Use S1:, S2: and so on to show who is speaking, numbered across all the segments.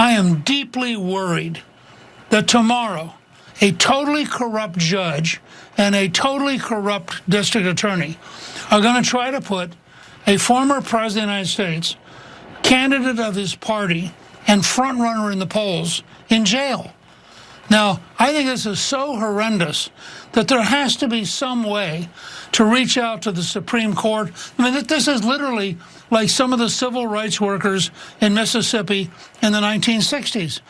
S1: I am deeply worried that tomorrow a totally corrupt judge and a totally corrupt district attorney are going to try to put a former president of the United States, candidate of his party, and front runner in the polls in jail. Now, I think this is so horrendous that there has to be some way to reach out to the Supreme Court. I mean, this is literally like some of the civil rights workers in Mississippi in the 1960s.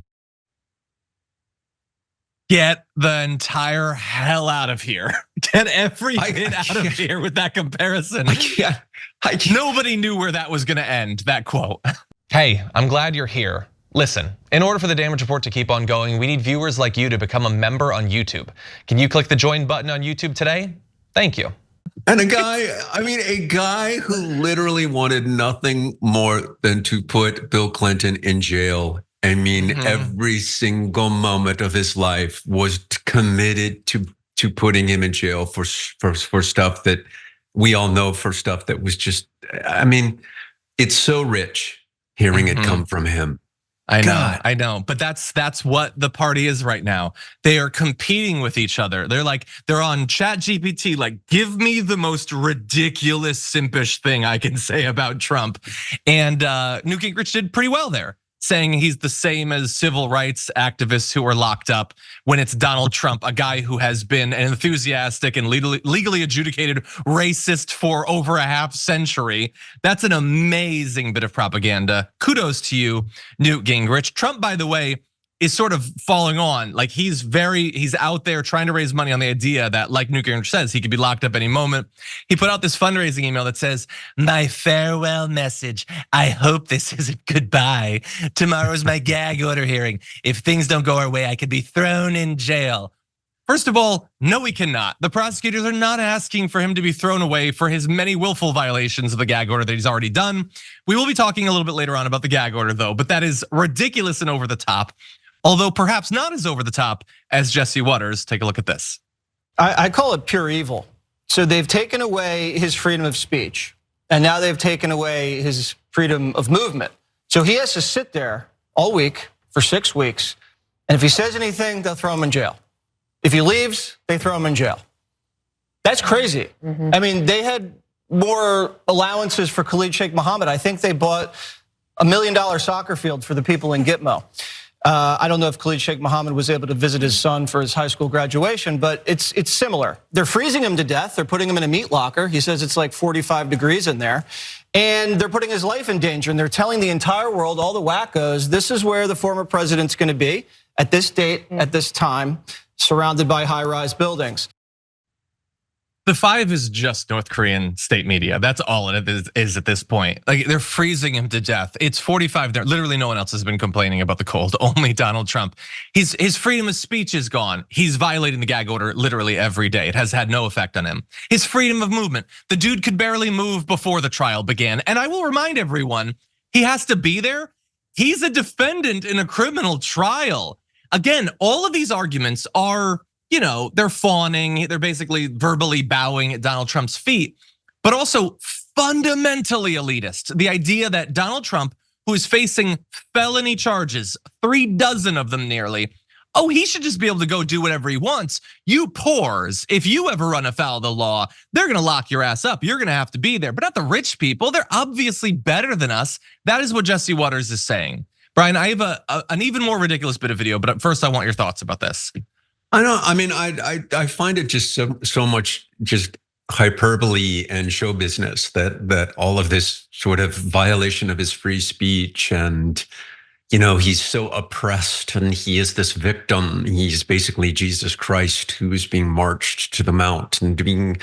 S2: Get the entire hell out of here. Get every bit out of here with that comparison. I can't. Nobody knew where that was gonna end, that quote.
S3: Hey, I'm glad you're here. Listen, in order for the Damage Report to keep on going, we need viewers like you to become a member on YouTube. Can you click the join button on YouTube today? Thank you.
S4: And a guy who literally wanted nothing more than to put Bill Clinton in jail. I mean, every single moment of his life was committed to putting him in jail for stuff that we all know, for stuff that was just, I mean, it's so rich hearing it come from him.
S2: I know, but that's what the party is right now. They are competing with each other. They're on ChatGPT, like, give me the most ridiculous, simpish thing I can say about Trump. And Newt Gingrich did pretty well there, saying he's the same as civil rights activists who are locked up, when it's Donald Trump, a guy who has been an enthusiastic and legally adjudicated racist for over a half century. That's an amazing bit of propaganda. Kudos to you, Newt Gingrich. Trump, by the way, is sort of falling on. Like, he's out there trying to raise money on the idea that, like Newt Gingrich says, he could be locked up any moment. He put out this fundraising email that says, "My farewell message. I hope this isn't goodbye. Tomorrow's my gag order hearing. If things don't go our way, I could be thrown in jail." First of all, no, he cannot. The prosecutors are not asking for him to be thrown away for his many willful violations of the gag order that he's already done. We will be talking a little bit later on about the gag order, though, but that is ridiculous and over the top. Although perhaps not as over the top as Jesse Waters. Take a look at this.
S5: I call it pure evil. So they've taken away his freedom of speech, and now they've taken away his freedom of movement. So he has to sit there all week for 6 weeks, and if he says anything, they'll throw him in jail. If he leaves, they throw him in jail. That's crazy. I mean, they had more allowances for Khalid Sheikh Mohammed. I think they bought $1 million soccer field for the people in Gitmo. I don't know if Khalid Sheikh Mohammed was able to visit his son for his high school graduation, but it's similar. They're freezing him to death. They're putting him in a meat locker. He says it's like 45 degrees in there. And they're putting his life in danger. And they're telling the entire world, all the wackos, this is where the former president's gonna be at this date, at this time, surrounded by high-rise buildings.
S2: The 5 is just North Korean state media. That's all it is at this point. Like, they're freezing him to death. It's 45 there. Literally no one else has been complaining about the cold, only Donald Trump. His freedom of speech is gone. He's violating the gag order literally every day. It has had no effect on him. His freedom of movement. The dude could barely move before the trial began. And I will remind everyone, he has to be there. He's a defendant in a criminal trial. Again, all of these arguments are, they're fawning, they're basically verbally bowing at Donald Trump's feet, but also fundamentally elitist. The idea that Donald Trump, who is facing felony charges, 36 of them nearly, he should just be able to go do whatever he wants. You poors, if you ever run afoul of the law, they're gonna lock your ass up. You're gonna have to be there, but not the rich people. They're obviously better than us. That is what Jesse Waters is saying. Brian, I have an even more ridiculous bit of video, but first I want your thoughts about this.
S4: I know. I mean, I find it just so much just hyperbole and show business that all of this sort of violation of his free speech, and he's so oppressed and he is this victim. He's basically Jesus Christ who is being marched to the mount and being,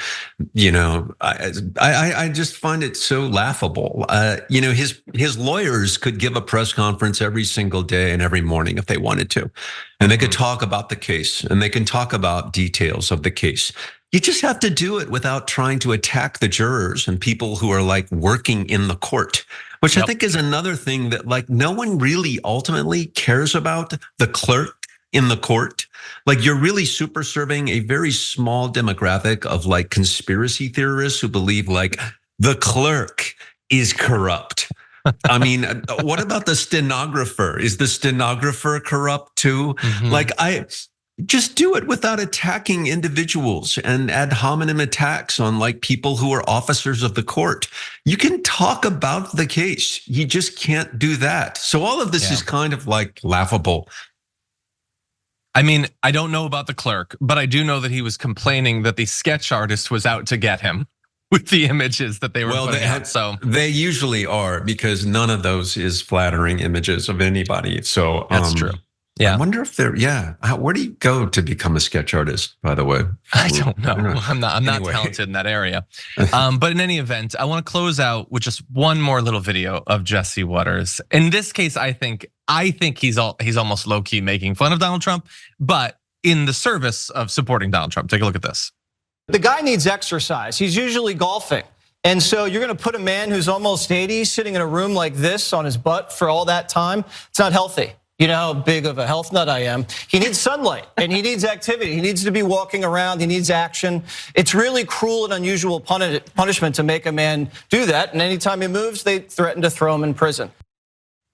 S4: I just find it so laughable. His lawyers could give a press conference every single day and every morning if they wanted to, and they could talk about the case and they can talk about details of the case. You just have to do it without trying to attack the jurors and people who are like working in the court, which I think is another thing that like no one really ultimately cares about, the clerk in the court. Like, you're really super serving a very small demographic of like conspiracy theorists who believe like the clerk is corrupt. I mean, what about the stenographer? Is the stenographer corrupt too? Like, just do it without attacking individuals and ad hominem attacks on like people who are officers of the court. You can talk about the case. You just can't do that. So all of this is kind of like laughable.
S2: I mean, I don't know about the clerk, but I do know that he was complaining that the sketch artist was out to get him with the images that they were putting out. So
S4: they usually are, because none of those is flattering images of anybody. So
S2: that's true. Yeah.
S4: I wonder if they're, where do you go to become a sketch artist, by the way?
S2: I don't know. I'm not talented in that area. But in any event, I want to close out with just one more little video of Jesse Waters. In this case, I think he's almost low-key making fun of Donald Trump, but in the service of supporting Donald Trump. Take a look at this.
S5: The guy needs exercise. He's usually golfing. And so you're going to put a man who's almost 80 sitting in a room like this on his butt for all that time. It's not healthy. You know how big of a health nut I am. He needs sunlight and he needs activity. He needs to be walking around. He needs action. It's really cruel and unusual punishment to make a man do that. And anytime he moves, they threaten to throw him in prison.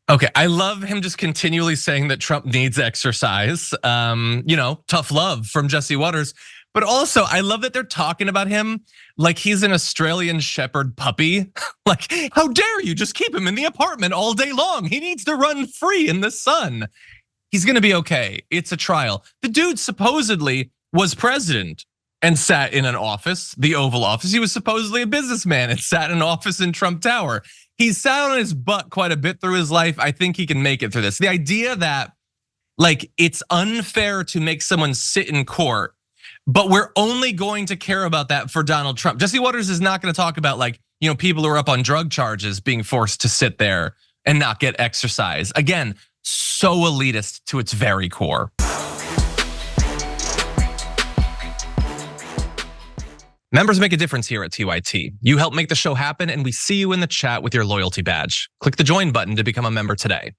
S2: Okay, I love him just continually saying that Trump needs exercise. Tough love from Jesse Waters. But also, I love that they're talking about him like he's an Australian Shepherd puppy. Like, how dare you just keep him in the apartment all day long? He needs to run free in the sun. He's gonna be okay. It's a trial. The dude supposedly was president and sat in an office, the Oval Office. He was supposedly a businessman and sat in an office in Trump Tower. He sat on his butt quite a bit through his life. I think he can make it through this. The idea that like it's unfair to make someone sit in court, but we're only going to care about that for Donald Trump. Jesse Waters is not going to talk about like, people who are up on drug charges being forced to sit there and not get exercise. Again, so elitist to its very core. Members make a difference here at TYT. You help make the show happen, and we see you in the chat with your loyalty badge. Click the join button to become a member today.